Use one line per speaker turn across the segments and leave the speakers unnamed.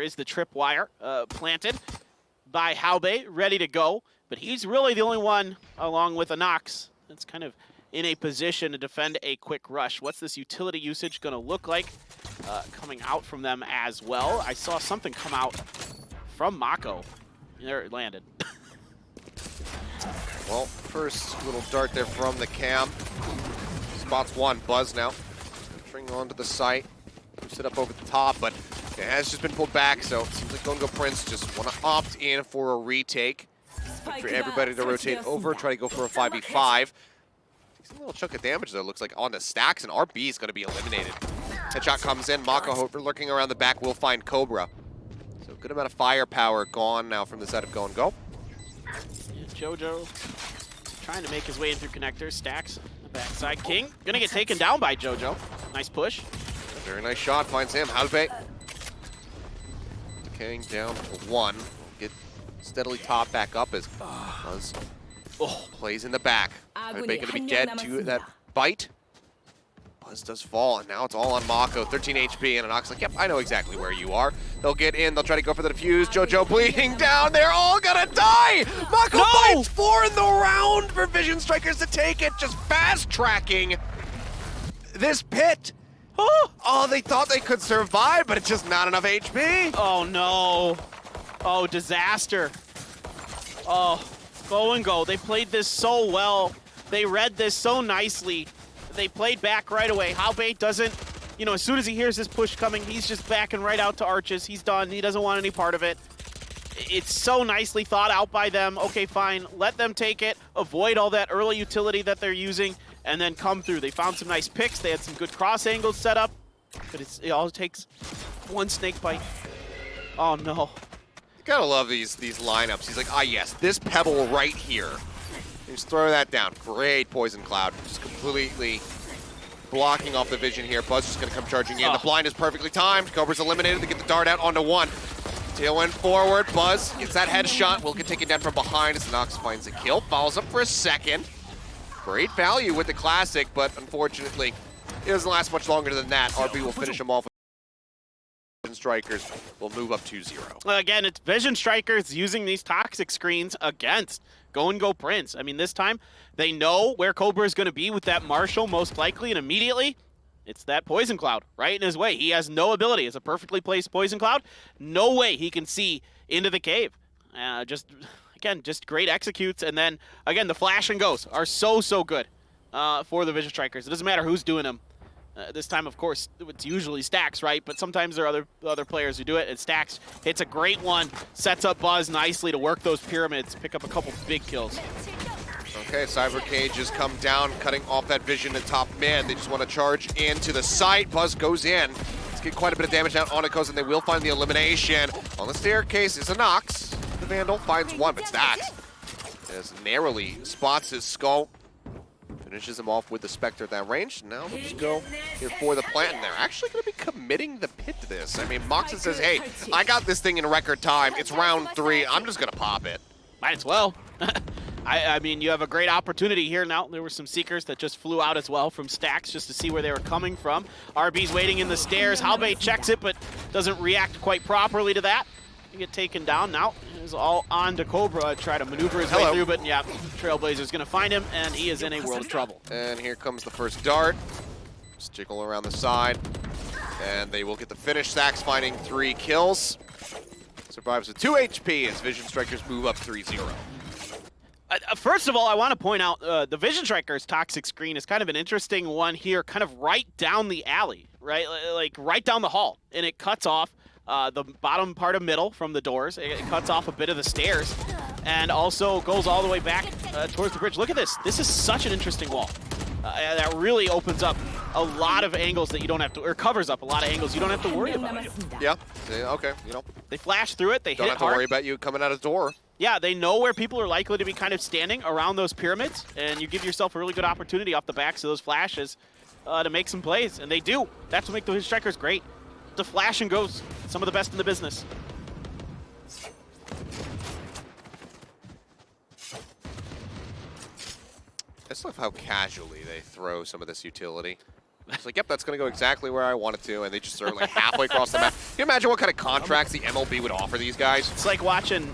there is the tripwire planted by Halbe, ready to go. But he's really the only one, along with a Nox, that's kind of in a position to defend a quick rush. What's this utility usage going to look like coming out from them as well? I saw something come out from Mako. There it landed.
Well, first little dart there from the cam. Spots one, Buzz now. Entering onto the site. Sit up over the top, but it has just been pulled back, so it seems like GONGO Prince just want to opt in for a retake. For everybody to rotate over, try to go for a 5v5. Takes a little chunk of damage though, looks like on the stacks, and RB is going to be eliminated. Headshot comes in, Mako lurking around the back will find Cobra. So good amount of firepower gone now from the side of GONGO.
Yeah, Jojo trying to make his way in through connectors, stacks the backside. King gonna get taken down by Jojo. Nice push.
Very nice shot, finds him. Halbe decaying down to one. Get steadily top back up as Buzz plays in the back. Halbe gonna be dead to that bite. Buzz does fall, and now it's all on Mako. 13 HP, and Anox like, yep, I know exactly where you are. They'll get in, they'll try to go for the defuse. Jojo bleeding down, they're all gonna die! Mako finds 4 in the round for Vision Strikers to take it, just fast-tracking this pit. Oh, they thought they could survive, but it's just not enough HP.
Oh no. Oh, disaster. Oh, GONGO. They played this so well. They read this so nicely. They played back right away. Halbe doesn't, you know, as soon as he hears this push coming, he's just backing right out to Arches. He's done. He doesn't want any part of it. It's so nicely thought out by them. Okay, fine. Let them take it. Avoid all that early utility that they're using, and then come through. They found some nice picks. They had some good cross angles set up, but it all takes one snake bite. Oh no.
You gotta love these lineups. He's like, ah yes, this pebble right here. Just throw that down. Great poison cloud. Just completely blocking off the vision here. Buzz just gonna come charging in. The blind is perfectly timed. Cobra's eliminated. They get the dart out onto one. Tailwind forward. Buzz gets that headshot. Will get taken down from behind as Nox finds a kill. Follows up for a second. Great value with the classic, but unfortunately, it doesn't last much longer than that. RB will finish him off. Vision Strikers will move up 2-0.
Again, it's Vision Strikers using these toxic screens against GONGO Prince. I mean, this time, they know where Cobra is going to be with that Marshall, most likely, and immediately, it's that Poison Cloud right in his way. He has no ability. It's a perfectly placed Poison Cloud. No way he can see into the cave. Again, just great executes, and then, again, the flash and goes are so good for the Vision Strikers. It doesn't matter who's doing them. This time, of course, it's usually Stacks, right? But sometimes there are other players who do it, and Stacks hits a great one, sets up Buzz nicely to work those pyramids, pick up a couple big kills.
Okay, Cyber Cage has come down, cutting off that vision and top mid. They just want to charge into the site. Buzz goes in. Let's get quite a bit of damage down on it goes, and they will find the elimination. On the staircase is a Nox. The Vandal finds one, but Stacks as narrowly spots his skull. Finishes him off with the Spectre at that range. Now they'll just go here for the plant, and they're actually going to be committing the pit to this. I mean, Moxon says, hey, I got this thing in record time. It's round 3. I'm just going to pop it.
Might as well. I mean, you have a great opportunity here now. There were some Seekers that just flew out as well from Stacks just to see where they were coming from. RB's waiting in the stairs. Halbe checks it, but doesn't react quite properly to that. You get taken down now. It's all on to Cobra, try to maneuver his way through, but yeah, Trailblazer's gonna find him, and he is in a world of trouble.
And here comes the first dart. Just jiggle around the side, and they will get the finish. Stacks finding 3 kills. Survives with 2 HP as Vision Strikers move up 3-0.
First of all, I want to point out the Vision Strikers toxic screen is kind of an interesting one here, kind of right down the alley, right? Like right down the hall, and it cuts off the bottom part of middle from the doors. It cuts off a bit of the stairs and also goes all the way back towards the bridge. Look at this. This is such an interesting wall. That really opens up a lot of angles that you don't have to, or covers up a lot of angles you don't have to worry about.
Yeah, okay, you know.
They flash through it, they hit hard.
Don't have to worry about you coming out of the door.
Yeah, they know where people are likely to be kind of standing around those pyramids, and you give yourself a really good opportunity off the backs of those flashes to make some plays, and they do. That's what makes the Strikers great. The flash and goes, some of the best in the business.
I just love how casually they throw some of this utility. It's like, yep, that's going to go exactly where I want it to, and they just are like halfway across the map. Can you imagine what kind of contracts the MLB would offer these guys?
It's like watching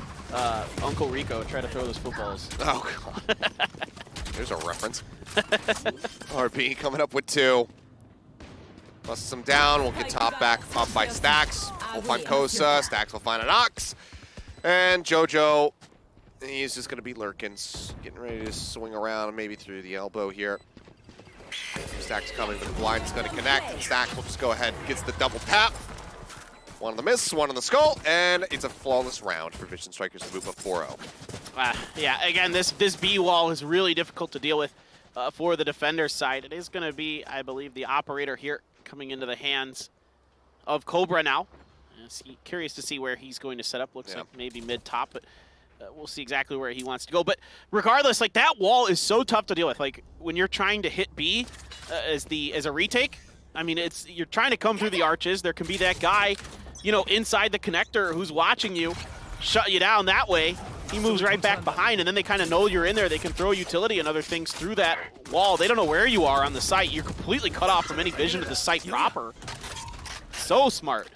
Uncle Rico try to throw those footballs.
Oh, God. There's a reference. RB coming up with 2. Busts him down. We'll get top back up by Stax. We'll find Kosa. Stax will find an Ox. And JoJo, he's just going to be lurking, getting ready to swing around maybe through the elbow here. Stax coming, but the blind's going to connect. And Stax will just go ahead and gets the double tap. 1 on the miss, 1 on the skull, and it's a flawless round for Vision Strikers to move up 4-0.
Yeah, again, this B wall is really difficult to deal with for the defender's side. It is going to be, I believe, the operator here coming into the hands of Cobra now. Curious to see where he's going to set up. Looks like maybe mid-top, but we'll see exactly where he wants to go. But regardless, like, that wall is so tough to deal with. Like, when you're trying to hit B as a retake, I mean, you're trying to come through the arches. There can be that guy, you know, inside the connector who's watching you, shut you down that way. He moves right back behind, and then they kind of know you're in there. They can throw utility and other things through that wall. They don't know where you are on the site. You're completely cut off from any vision of the site proper. So smart.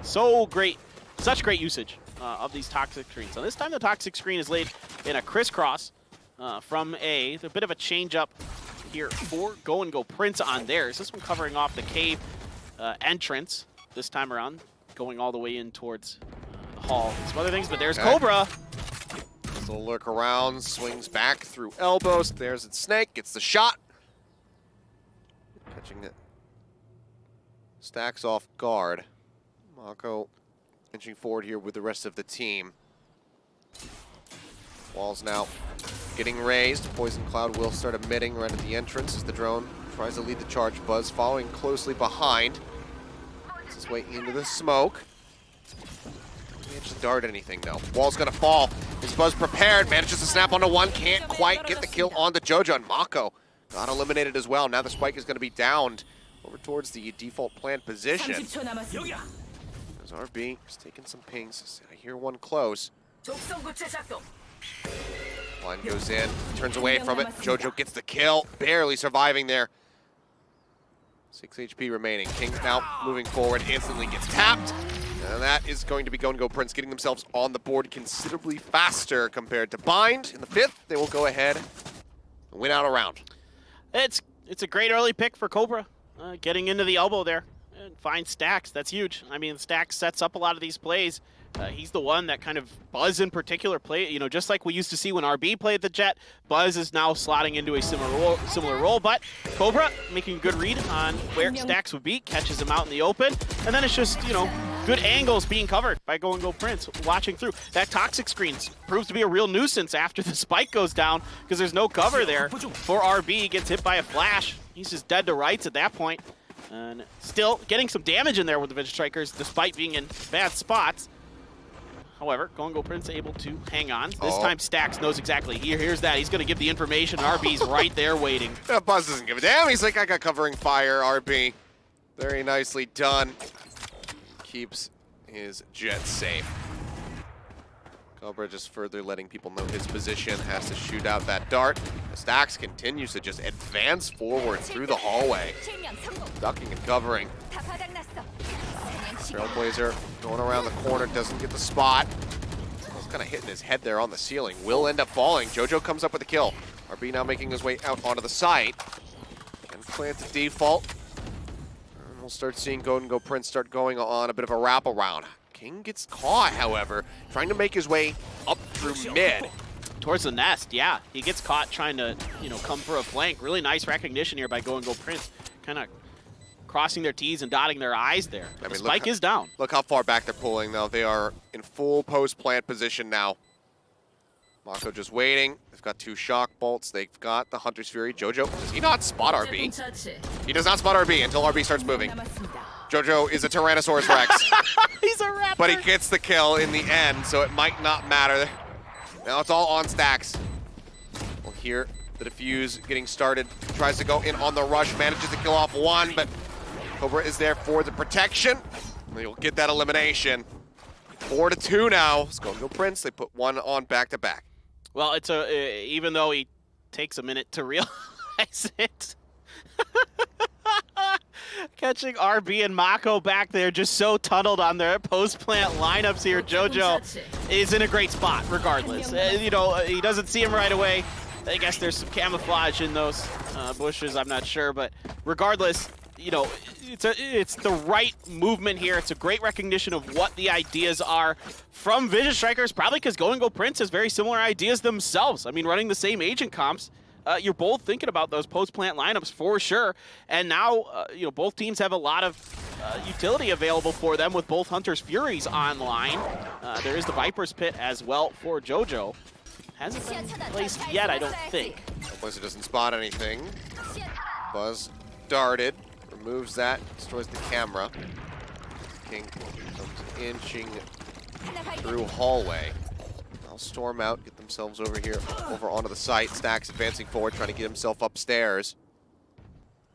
So great. Such great usage of these toxic screens. So this time the toxic screen is laid in a crisscross from A. A bit of a change up here for Go Prince on theirs. This one covering off the cave entrance this time around, going all the way in towards the hall. Some other things, but there's Cobra.
Still lurk around, swings back through elbows. There's its snake, gets the shot. Catching it. Stacks off guard. Mako inching forward here with the rest of the team. Wall's now getting raised. Poison Cloud will start emitting right at the entrance as the drone tries to lead the charge. Buzz following closely behind. Makes his way into the smoke. Can't just dart anything though. Wall's gonna fall. Is Buzz prepared? Manages to snap onto 1. Can't quite get the kill onto JoJo, and Mako got eliminated as well. Now the spike is gonna be downed over towards the default plant position. As RB is taking some pings. I hear one close. Line goes in, turns away from it. JoJo gets the kill, barely surviving there. 6 HP remaining. King's now moving forward, instantly gets tapped. And that is going to be Go Prince getting themselves on the board considerably faster compared to Bind. In the 5th, they will go ahead and win out a round.
It's a great early pick for Cobra, getting into the elbow there. And find Stax, that's huge. I mean, Stax sets up a lot of these plays. He's the one that kind of Buzz in particular play, you know, just like we used to see when RB played the Jet, Buzz is now slotting into a similar role, but Cobra making a good read on where Stax would be, catches him out in the open, and then it's just, you know, good angles being covered by Go Prince, watching through. That toxic screen proves to be a real nuisance after the spike goes down because there's no cover there for RB. He gets hit by a flash. He's just dead to rights at that point. And still getting some damage in there with the Vision Strikers despite being in bad spots. However, Go Prince able to hang on. This time Stax knows exactly. Here's that. He's going to give the information. RB's right there waiting.
Yeah, Buzz doesn't give a damn. He's like, I got covering fire, RB. Very nicely done. Keeps his jet safe. Cobra just further letting people know his position. Has to shoot out that dart. Stax continues to just advance forward through the hallway. Ducking and covering. Trailblazer going around the corner, doesn't get the spot. He's kind of hitting his head there on the ceiling. Will end up falling. JoJo comes up with the kill. RB now making his way out onto the site. And plant the default. And we'll start seeing Go Prince start going on a bit of a wraparound. King gets caught, however, trying to make his way up through mid.
Towards the nest, yeah. He gets caught trying to, you know, come for a flank. Really nice recognition here by Go Prince. Kind of crossing their T's and dotting their I's there. I mean, the spike is down.
Look how far back they're pulling, though. They are in full post-plant position now. Mako just waiting. They've got 2 shock bolts. They've got the Hunter's Fury. JoJo, does he not spot RB? He does not spot RB until RB starts moving. JoJo is a Tyrannosaurus Rex.
He's a raptor.
But he gets the kill in the end, so it might not matter. Now it's all on Stax. We'll hear the defuse getting started. Tries to go in on the rush, manages to kill off 1, but Cobra is there for the protection. They'll get that elimination. 4-2 now. It's Go Prince. They put 1 on back-to-back.
Well, it's even though he takes a minute to realize it. Catching RB and Mako back there, just so tunneled on their post-plant lineups here. JoJo is in a great spot regardless. You know, he doesn't see him right away. I guess there's some camouflage in those bushes, I'm not sure, but regardless, you know, it's the right movement here. It's a great recognition of what the ideas are from Vision Strikers, probably because GONGO Prince has very similar ideas themselves. I mean, running the same agent comps, you're both thinking about those post-plant lineups for sure, and now, you know, both teams have a lot of utility available for them with both Hunter's Furies online. There is the Viper's Pit as well for JoJo. Hasn't been placed yet, I don't think.
Blizzard doesn't spot anything. Buzz darted, removes that, destroys the camera. King comes inching through hallway. They'll storm out, get themselves over here, over onto the site. Stax advancing forward, trying to get himself upstairs.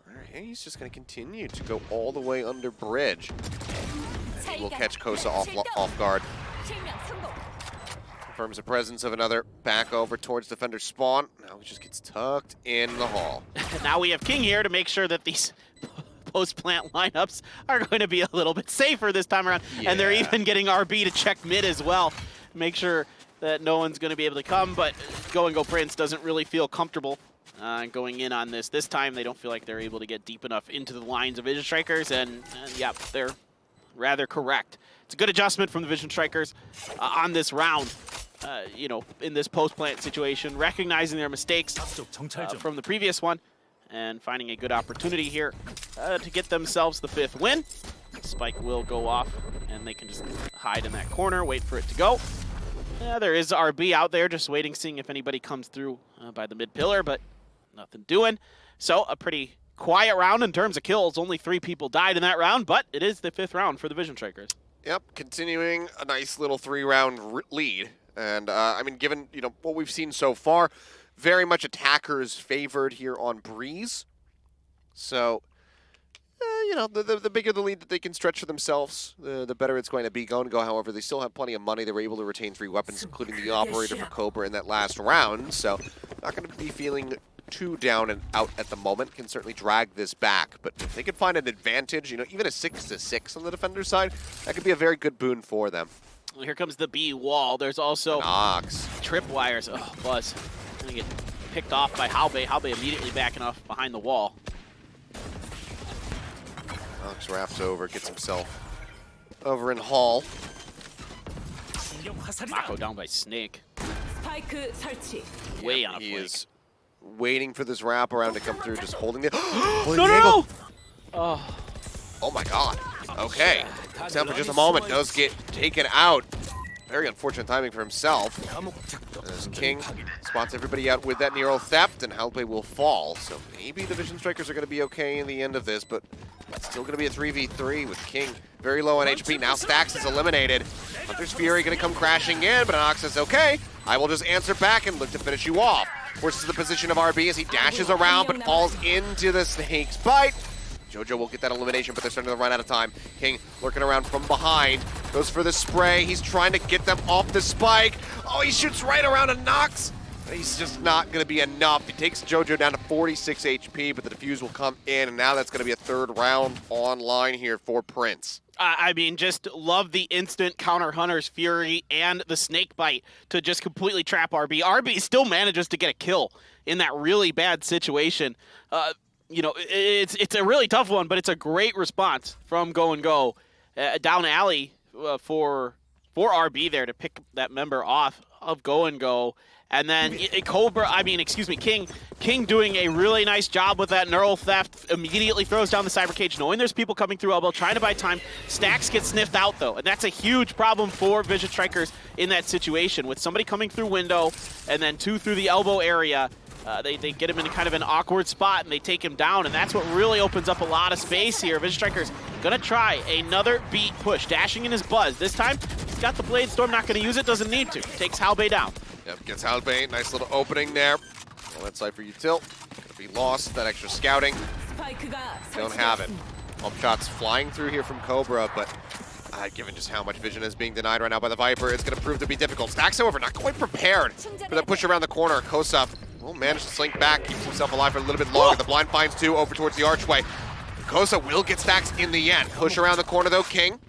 All right, he's just going to continue to go all the way under bridge. And he will catch Kosa off guard. Confirms the presence of another back over towards defender spawn. Now he just gets tucked in the hall.
Now we have King here to make sure that these post-plant lineups are going to be a little bit safer this time around. Yeah. And they're even getting RB to check mid as well. Make sure that no one's going to be able to come, but GONGO Prince doesn't really feel comfortable going in on this. This time they don't feel like they're able to get deep enough into the lines of Vision Strikers, and yeah, they're rather correct. It's a good adjustment from the Vision Strikers on this round. You know, in this post-plant situation, recognizing their mistakes from the previous one and finding a good opportunity here to get themselves the 5th win. Spike will go off, and they can just hide in that corner, wait for it to go. There is RB out there just waiting, seeing if anybody comes through by the mid-pillar, but nothing doing. So a pretty quiet round in terms of kills. Only 3 people died in that round, but it is the 5th round for the Vision Strikers.
Yep, continuing a nice little 3-round lead. And, I mean, given, you know, what we've seen so far, very much attackers favored here on Breeze. So, you know, the bigger the lead that they can stretch for themselves, the better it's going to be. GONGO, however, they still have plenty of money. They were able to retain 3 weapons, including the Operator for Cobra in that last round. So, not going to be feeling too down and out at the moment. Can certainly drag this back. But if they could find an advantage, you know, even a 6-6 on the defender side, that could be a very good boon for them.
Well, here comes the B wall. There's also
Nox.
Tripwires. Oh, Buzz. Gonna get picked off by Halbe. Halbe immediately backing off behind the wall.
Nox wraps over, gets himself over in Hall.
Mako down by Snake. Way on a
He
flank.
is waiting for this wraparound to come through, just holding the
No!
Oh my god. Okay. Comes down for just a moment, does get taken out. Very unfortunate timing for himself. As King spots everybody out with that Nero theft, and Halpe will fall. So maybe the Vision Strikers are going to be okay in the end of this, but it's still going to be a 3v3 with King very low on HP. Now Stax is eliminated. Hunter's Fury going to come crashing in, but Nox says, okay, I will just answer back and look to finish you off. Forces the position of RB as he dashes around, but falls into the Snake's bite. JoJo will get that elimination, but they're starting to run out of time. King lurking around from behind, goes for the spray. He's trying to get them off the spike. Oh, he shoots right around a Nox. He's just not going to be enough. He takes JoJo down to 46 HP, but the defuse will come in, and now that's going to be a 3rd round online here for Prince.
I mean, just love the instant counter Hunter's Fury and the Snake Bite to just completely trap RB. RB still manages to get a kill in that really bad situation. You know, it's a really tough one, but it's a great response from GONGO down alley for RB there to pick that member off of GONGO. And then King doing a really nice job with that neural theft, immediately throws down the cyber cage, knowing there's people coming through elbow, trying to buy time. Stax gets sniffed out though, and that's a huge problem for Vision Strikers in that situation. With somebody coming through window and then 2 through the elbow area, they get him in kind of an awkward spot and they take him down, and that's what really opens up a lot of space here. Vision Strikers gonna try another beat push, dashing in his Buzz. This time, he's got the Blade Storm, not gonna use it, doesn't need to. Takes Halbe down.
Yep, gets Halbe, nice little opening there. Well, that Cypher util, gonna be lost, that extra scouting. Don't have it. Pump shots flying through here from Cobra, but given just how much vision is being denied right now by the Viper, it's gonna prove to be difficult. Stax, however, not quite prepared for that push around the corner. Kosa will manage to slink back, keeps himself alive for a little bit longer. The blind finds 2 over towards the archway. Kosa will get stacks in the end. Push around the corner though, King.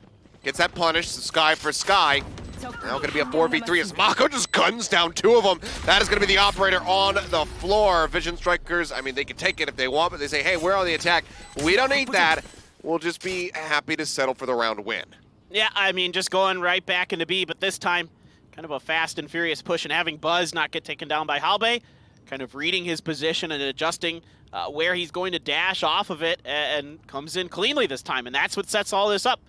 Gets that punish, Sky for Sky. Now going to be a 4v3 as Mako just guns down 2 of them. That is going to be the operator on the floor. Vision Strikers, I mean, they can take it if they want, but they say, hey, we're on the attack. We don't need that. We'll just be happy to settle for the round win.
Yeah, I mean, just going right back into B, but this time, kind of a fast and furious push and having Buzz not get taken down by Halbe, kind of reading his position and adjusting where he's going to dash off of it and comes in cleanly this time, and that's what sets all this up.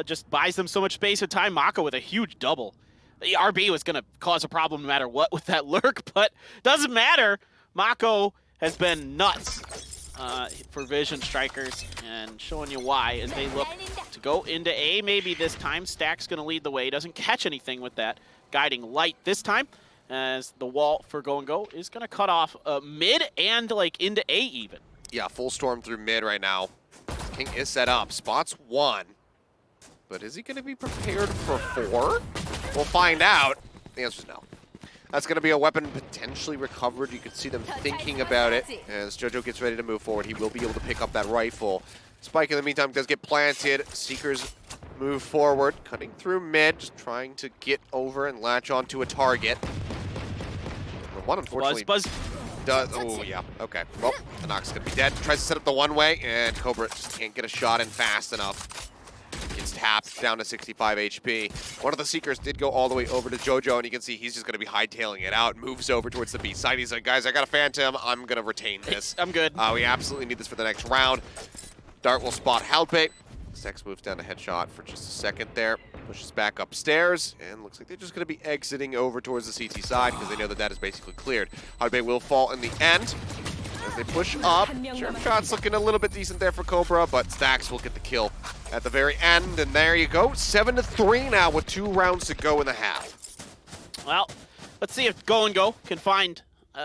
Just buys them so much space and time. Mako with a huge double. The RB was going to cause a problem no matter what with that lurk, but doesn't matter. Mako has been nuts for Vision Strikers, and showing you why as they look to go into A maybe this time. Stack's going to lead the way. Doesn't catch anything with that guiding light this time, as the wall for GONGO is going to cut off mid and like into A even.
Yeah, full storm through mid right now. King is set up. Spots 1. But is he going to be prepared for 4? We'll find out. The answer is no. That's going to be a weapon potentially recovered. You can see them thinking about it. As JoJo gets ready to move forward, he will be able to pick up that rifle. Spike in the meantime does get planted. Seekers move forward, cutting through mid, just trying to get over and latch onto a target. The one unfortunately
Buzz.
does. Oh, yeah. Okay. Well, the Nox going to be dead. Tries to set up the one-way, and Cobra just can't get a shot in fast enough. Gets tapped down to 65 HP. One of the Seekers did go all the way over to JoJo, and you can see he's just going to be hightailing it out. Moves over towards the B side. He's like, guys, I got a Phantom. I'm going to retain this.
I'm good.
We absolutely need this for the next round. Dart will spot Halpe. Sex moves down to headshot for just a second there. Pushes back upstairs, and looks like they're just going to be exiting over towards the CT side because they know that that is basically cleared. Halpe will fall in the end. As they push up, Jump shot's looking a little bit decent there for Cobra, but Stacks will get the kill at the very end, and there you go. 7-3 now with 2 rounds to go in the half.
Well, let's see if GONGO can find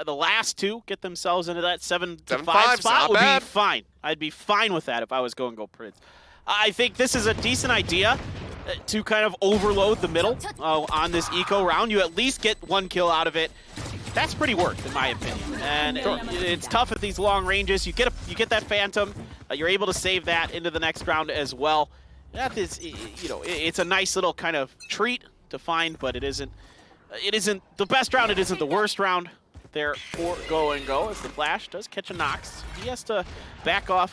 the last 2, get themselves into that 7-5 spot. Would be fine. I'd be fine with that if I was GONGO Prince. I think this is a decent idea to kind of overload the middle on this eco round. You at least get 1 kill out of it. That's pretty worth, in my opinion. And it's tough at these long ranges. You get that Phantom. You're able to save that into the next round as well. That is, you know, it's a nice little kind of treat to find, but it isn't the best round. It isn't the worst round there for GONGO, as the Flash does catch a Nox. He has to back off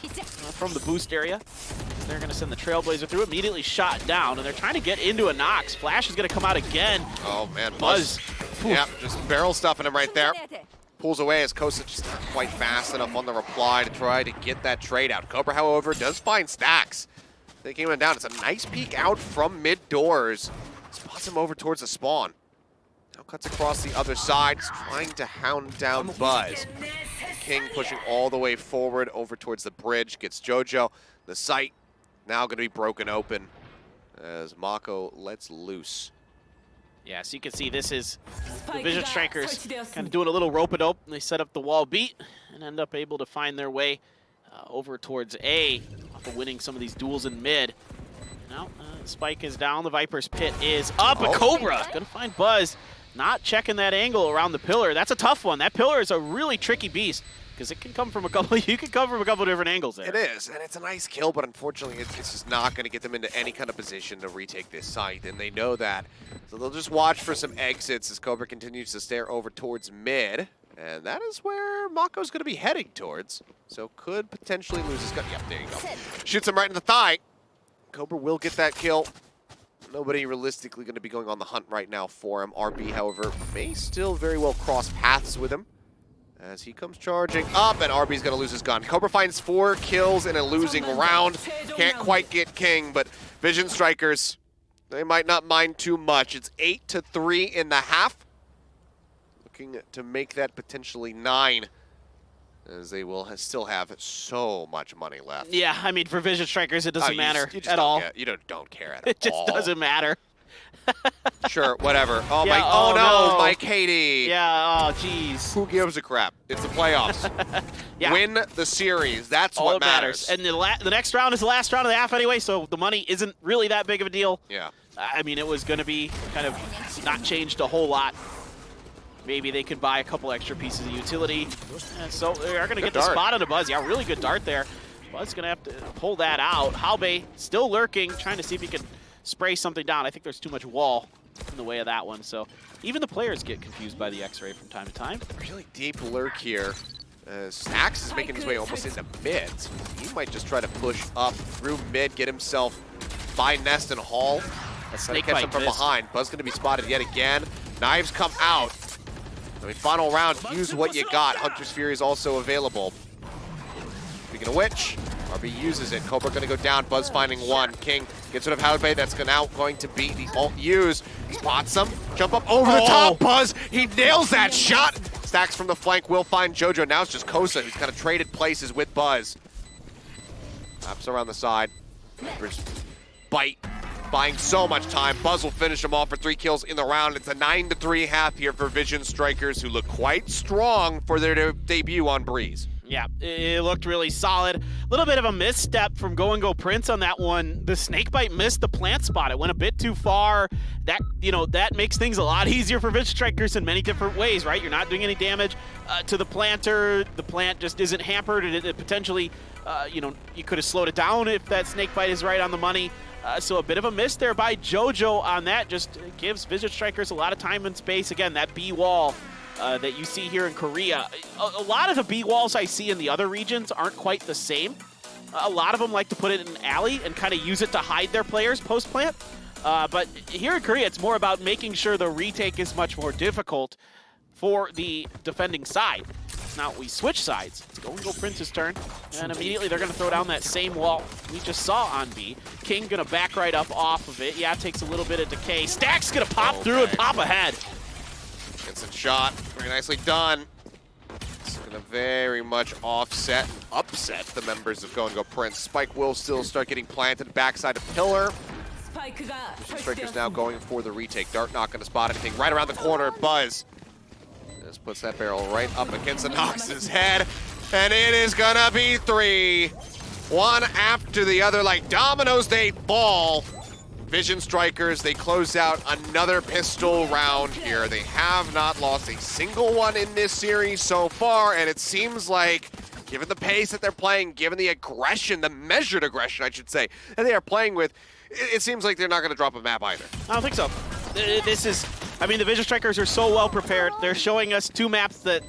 from the boost area. They're going to send the Trailblazer through, immediately shot down, and they're trying to get into a Nox. Flash is going to come out again.
Oh, man.
Buzz.
Yeah, just barrel stuffing him right there. Pulls away as Kosa just not quite fast enough on the reply to try to get that trade out. Cobra, however, does find Stacks. They came down. It's a nice peek out from mid doors. Spots him over towards the spawn. Now cuts across the other side, trying to hound down Buzz. King pushing all the way forward over towards the bridge, gets JoJo. The site now going to be broken open as Mako lets loose.
Yeah, so you can see this is the Vision Strikers kind of doing a little rope-a-dope. They set up the wall beat and end up able to find their way over towards A, off of winning some of these duels in mid. Now, Spike is down, the Viper's pit is up, but Cobra gonna find Buzz, not checking that angle around the pillar. That's a tough one. That pillar is a really tricky beast, because it can come from a couple. You can come from a couple different angles there.
It is, and it's a nice kill, but unfortunately, it's just not going to get them into any kind of position to retake this site, and they know that. So they'll just watch for some exits as Cobra continues to stare over towards mid, and that is where Mako's going to be heading towards. So could potentially lose his gun. Yep, there you go. Shoots him right in the thigh. Cobra will get that kill. Nobody realistically going to be going on the hunt right now for him. RB, however, may still very well cross paths with him as he comes charging up, and RB's going to lose his gun. Cobra finds 4 kills in a losing round. Can't quite get King, but Vision Strikers, they might not mind too much. It's 8-3 in the half. Looking to make that potentially 9, as they will still have so much money left.
Yeah, I mean, for Vision Strikers, it doesn't matter at all.
You don't care at all.
It just doesn't matter.
Sure, whatever. Oh,
yeah,
Mike. Oh, no,
no.
Mike Haiti.
Yeah, oh, jeez.
Who gives a crap? It's the playoffs.
Yeah.
Win the series. That's
all
what
that matters. And the next round is the last round of the half anyway, so the money isn't really that big of a deal.
Yeah.
I mean, it was going to be kind of not changed a whole lot. Maybe they could buy a couple extra pieces of utility. And so they are going to get the spot on a Buzz. Yeah, really good dart there. Buzz gonna have to pull that out. Halbe still lurking, trying to see if he can spray something down. I think there's too much wall in the way of that one, so even the players get confused by the X-ray from time to time.
Really deep lurk here. Stax is making his way almost into mid. So he might just try to push up through mid, get himself by Nest and Hall. That's trying to catch him from behind. Buzz going to be spotted yet again. Knives come out. I mean, final round, use what you got. Hunter's Fury is also available. Speaking of which, RB uses it. Cobra going to go down. Buzz finding one. King gets rid of Halbe. That's now going to be the ult use. Spots him. Jump up over the top. Buzz, he nails that shot. Stacks from the flank will find JoJo. Now it's just Kosa who's kind of traded places with Buzz. Laps around the side. Bite. Buying so much time. Buzz will finish him off for 3 kills in the round. It's a 9-3 half here for Vision Strikers, who look quite strong for their debut on Breeze.
Yeah, it looked really solid. A little bit of a misstep from GONGO Prince on that one. The snakebite missed the plant spot. It went a bit too far. That, that makes things a lot easier for Vision Strikers in many different ways, right? You're not doing any damage to the planter. The plant just isn't hampered, and it potentially, you could have slowed it down if that snakebite is right on the money. So a bit of a miss there by JoJo on that. Just gives Vision Strikers a lot of time and space. Again, that B wall that you see here in Korea. A lot of the B walls I see in the other regions aren't quite the same. A lot of them like to put it in an alley and kind of use it to hide their players post-plant. But here in Korea, it's more about making sure the retake is much more difficult for the defending side. Now we switch sides. It's GONGO Prince's turn, and immediately they're going to throw down that same wall we just saw on B. King going to back right up off of it. Yeah, takes a little bit of decay. Stack's going to pop through and pop ahead.
Instant shot. Very nicely done. It's going to very much offset and upset the members of GONGO Prince. Spike will still start getting planted backside of Pillar. Vision Strikers now going for the retake. Dart not going to spot anything. Right around the corner, Buzz. Just puts that barrel right up against the Nox's head. And it is going to be 3. One after the other, like dominoes, they fall. Vision Strikers, they close out another pistol round here. They have not lost a single one in this series so far, and it seems like, given the pace that they're playing, given the aggression, the measured aggression, I should say, that they are playing with, it seems like they're not going to drop a map either.
I don't think so. The Vision Strikers are so well prepared. They're showing us 2 maps that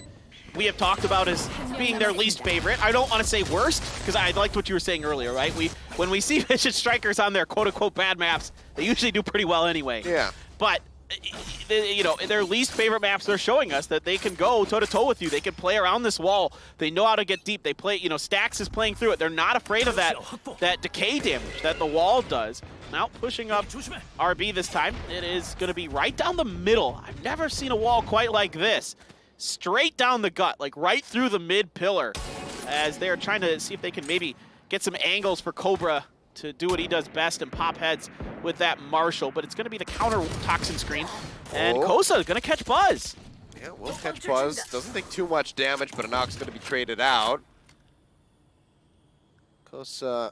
we have talked about as being their least favorite. I don't want to say worst, because I liked what you were saying earlier, right? When we see Vision Strikers on their quote-unquote bad maps, they usually do pretty well anyway.
Yeah.
But, their least favorite maps, they're showing us that they can go toe-to-toe with you. They can play around this wall. They know how to get deep. They play, Stax is playing through it. They're not afraid of that decay damage that the wall does. Now pushing up RB this time. It is going to be right down the middle. I've never seen a wall quite like this. Straight down the gut, like right through the mid pillar, as they're trying to see if they can maybe get some angles for Cobra to do what he does best and pop heads with that Marshall. But it's going to be the counter toxin screen, and Kosa is going to catch Buzz.
Yeah, will catch Buzz. Doesn't take too much damage, but Anox going to be traded out. Kosa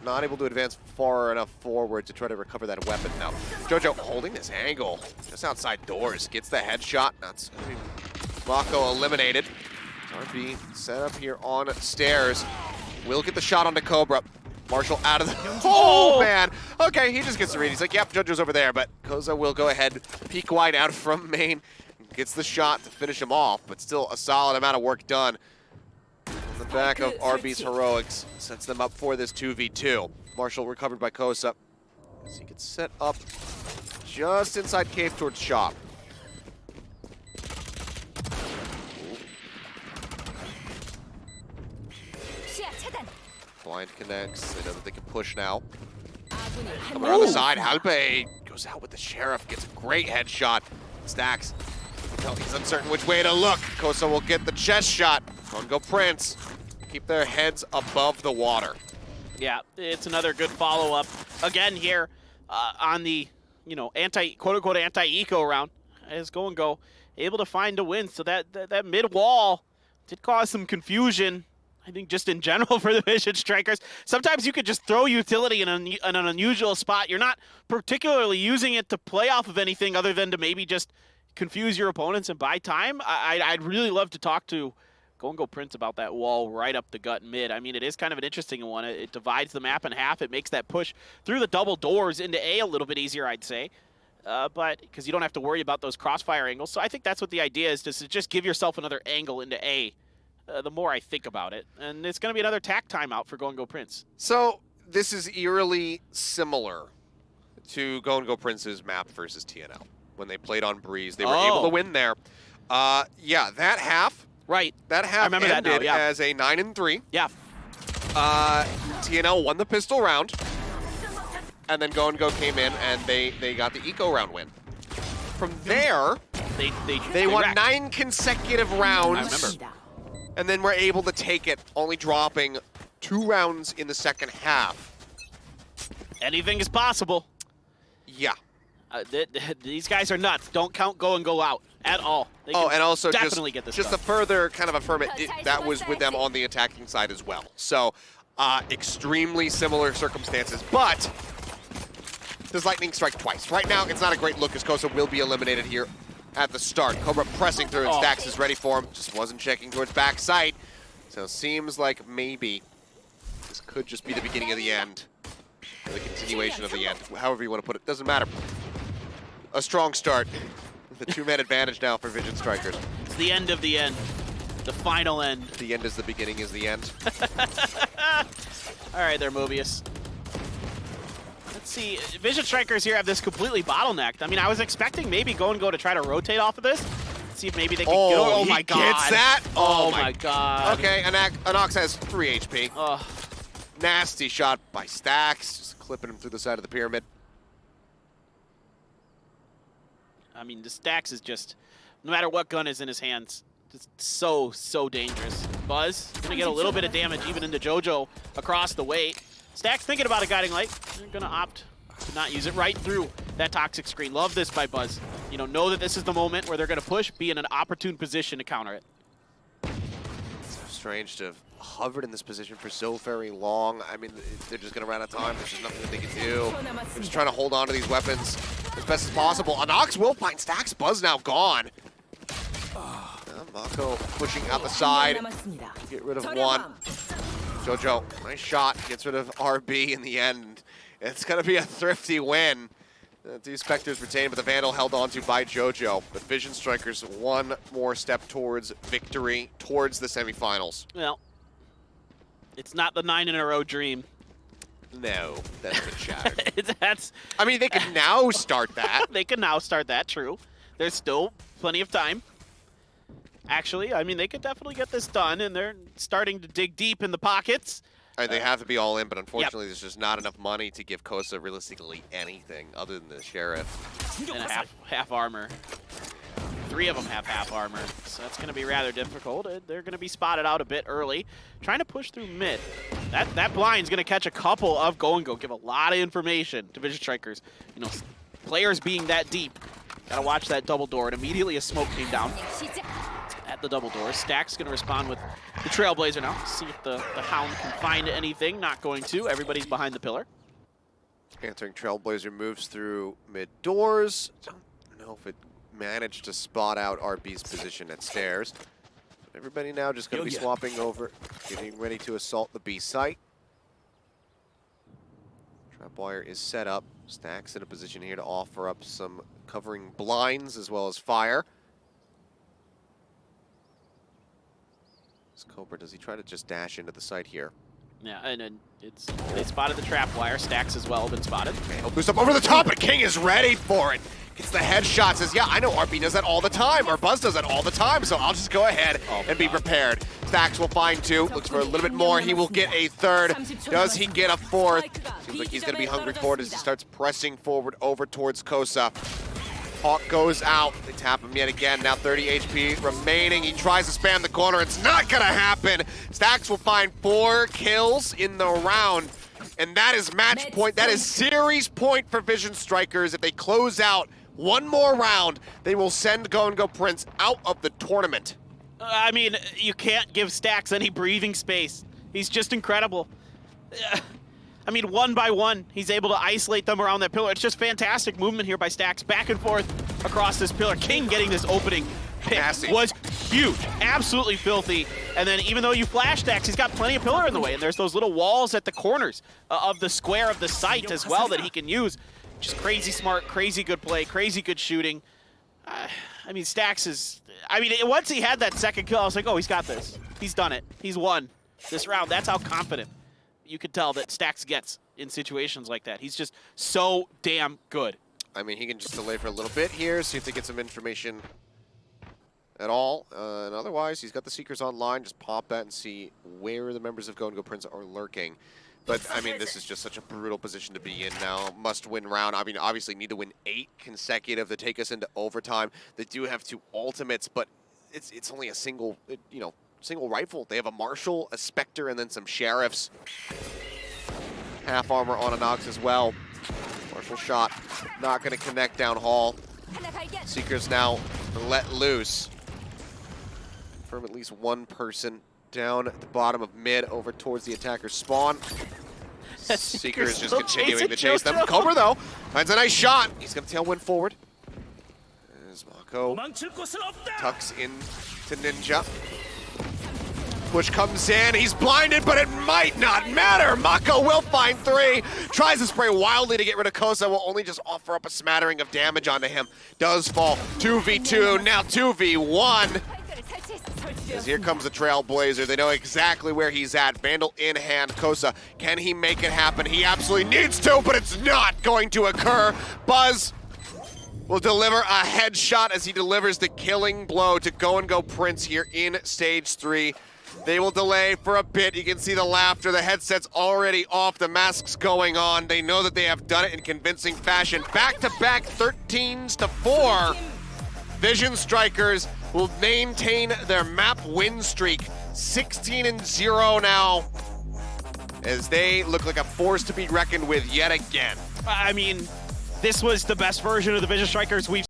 not able to advance far enough forward to try to recover that weapon. Now, JoJo holding this angle just outside doors. Gets the headshot. That's Mako eliminated. RB set up here on stairs. Will get the shot onto Cobra. Marshall out of the... Oh, man. Okay, he just gets the read. He's like, yep, JoJo's over there. But Kosa will go ahead, peek wide out from main. Gets the shot to finish him off, but still a solid amount of work done. On the back of RB's heroics, sets them up for this 2v2. Marshall recovered by Kosa. So he gets set up just inside cave towards shop. Blind connects. They know that they can push now. Coming around the side, Halpe goes out with the Sheriff, gets a great headshot. Stacks. He's uncertain which way to look. Kosa will get the chest shot. GONGO Prince keep their heads above the water.
Yeah, it's another good follow-up. Again here on the, quote-unquote anti-eco round, as GONGO able to find a win. So that mid-wall did cause some confusion, I think, just in general for the Vision Strikers. Sometimes you could just throw utility in an unusual spot. You're not particularly using it to play off of anything other than to maybe just confuse your opponents and buy time. I'd really love to talk to GONGO Prince about that wall right up the gut mid. I mean, it is kind of an interesting one. It divides the map in half. It makes that push through the double doors into A a little bit easier, I'd say. But because you don't have to worry about those crossfire angles. So I think that's what the idea is, to just give yourself another angle into A. The more I think about it. And it's going to be another tack timeout for GONGO Prince.
So this is eerily similar to GONGO Prince's map versus TNL. When they played on Breeze, they were able to win there. Yeah, that half.
Right.
That half ended
that now, yeah.
as a 9-3.
Yeah.
TNL won the pistol round. And then GONGO came in and they got the eco round win. From there, they won 9 consecutive rounds.
I remember.
And then were able to take it, only dropping 2 rounds in the second half.
Anything is possible.
Yeah.
These guys are nuts. Don't count GONGO out at all. They
and also
definitely get this
just
done.
to further kind of affirm it, that was with them on the attacking side as well. So extremely similar circumstances, but does Lightning strike twice? Right now, it's not a great look as Kosa will be eliminated here at the start. Cobra pressing through and Stax is ready for him. Just wasn't checking towards backside. So it seems like maybe this could just be the beginning of the end. Or the continuation of the end. However you want to put it. Doesn't matter. A strong start. The 2-man advantage now for Vision Strikers.
It's the end of the end. The final end.
The end is the beginning is the end.
All right, there, Mobius. Let's see. Vision Strikers here have this completely bottlenecked. I mean, I was expecting maybe GONGO to try to rotate off of this. See if maybe they can get... Oh, my God.
Gets that?
Oh, my God.
Okay, Anox has 3 HP. Nasty shot by Stax. Just clipping him through the side of the pyramid.
I mean, the Stax is just, no matter what gun is in his hands, just so dangerous. Buzz gonna get a little bit of damage even into JoJo across the weight. Stax thinking about a guiding light. They're gonna opt to not use it right through that toxic screen. Love this by Buzz. You know that this is the moment where they're gonna push, be in an opportune position to counter it.
So strange to have hovered in this position for so very long. I mean, they're just gonna run out of time. There's just nothing that they can do. They're just trying to hold on to these weapons as best as possible. Anox will find Stax. Buzz now gone. Mako pushing out the side. Get rid of one. JoJo, nice shot. Gets rid of RB in the end. It's going to be a thrifty win. Two Spectres retained, but the Vandal held onto by JoJo. But Vision Strikers one more step towards victory, towards the semifinals.
Well, it's not the 9-in-a-row dream.
No, that's been shattered.
I
mean, they can now start that.
They can now start that, true. There's still plenty of time. Actually, I mean, they could definitely get this done, and they're starting to dig deep in the pockets.
They have to be all in, but unfortunately, there's just not enough money to give Kosa realistically anything other than the Sheriff.
And half armor. 3 of them have half armor, so that's going to be rather difficult. They're going to be spotted out a bit early, trying to push through mid. That blind's going to catch a couple of GONGO, give a lot of information to Vision Strikers. You know, players being that deep, got to watch that double door, and immediately a smoke came down at the double door. Stack's going to respond with the Trailblazer now. See if the Hound can find anything. Not going to. Everybody's behind the pillar.
Answering Trailblazer moves through mid doors. Don't know if it managed to spot out RB's position at stairs. But everybody now just going to be swapping over, getting ready to assault the B site. Trapwire is set up. Stack's in a position here to offer up some covering blinds as well as fire. Cobra, does he try to just dash into the site here?
Yeah, and they spotted the Trapwire. Stacks as well been spotted.
Okay, he'll boost up over the top, and King is ready for it. Gets the headshot, says, yeah, I know RB does that all the time, or Buzz does that all the time, so I'll just go ahead and be prepared. Stax will find 2, looks for a little bit more. He will get a 3rd. Does he get a 4th? Seems like he's going to be hungry for it as he starts pressing forward over towards Kosa. Hawk goes out. They tap him yet again. Now 30 HP remaining. He tries to spam the corner. It's not going to happen. Stax will find 4 kills in the round. And that is match point. That is series point for Vision Strikers. If they close out one more round, they will send GONGO Prince out of the tournament.
I mean, you can't give Stax any breathing space. He's just incredible. I mean, one by one, he's able to isolate them around that pillar. It's just fantastic movement here by Stax, back and forth across this pillar. King getting this opening pick
Nasty.
was huge, absolutely filthy. And then even though you flash stacks, he's got plenty of pillar in the way, and there's those little walls at the corners of the square of the site as well that he can use. Just crazy smart, crazy good play, crazy good shooting. I mean, Stacks is, once he had that second kill, I was like, oh, he's got this. He's done it. He's won this round. That's how confident you could tell that Stacks gets in situations like that. He's just so damn good.
I mean, he can just delay for a little bit here, see if they get some information at all. And otherwise, he's got the Seekers online. Just pop that and see where the members of GONGO Prince are lurking. But, I mean, this is just such a brutal position to be in now. Must-win round. I mean, obviously need to win 8 consecutive to take us into overtime. They do have 2 ultimates, but it's only a single, single rifle. They have a Marshal, a Spectre, and then some Sheriffs. Half armor on a Nox as well. Marshal shot, not going to connect down hall. Seekers now let loose. From at least one person down at the bottom of mid over towards the attacker's spawn. Seeker is just continuing to chase them. Cobra, though, finds a nice shot. He's going to tailwind forward. As Mako tucks in to Ninja. Push comes in. He's blinded, but it might not matter. Mako will find 3. Tries to spray wildly to get rid of Kosa. Will only just offer up a smattering of damage onto him. Does fall. 2v2, now 2v1. As here comes the Trailblazer. They know exactly where he's at. Vandal in hand. Kosa, can he make it happen? He absolutely needs to, but it's not going to occur. Buzz will deliver a headshot as he delivers the killing blow to GONGO Prince here in stage 3. They will delay for a bit. You can see the laughter. The headset's already off. The mask's going on. They know that they have done it in convincing fashion. Back-to-back 13s to 4. Vision Strikers will maintain their map win streak. 16-0 now, as they look like a force to be reckoned with yet again.
I mean, this was the best version of the Vision Strikers we've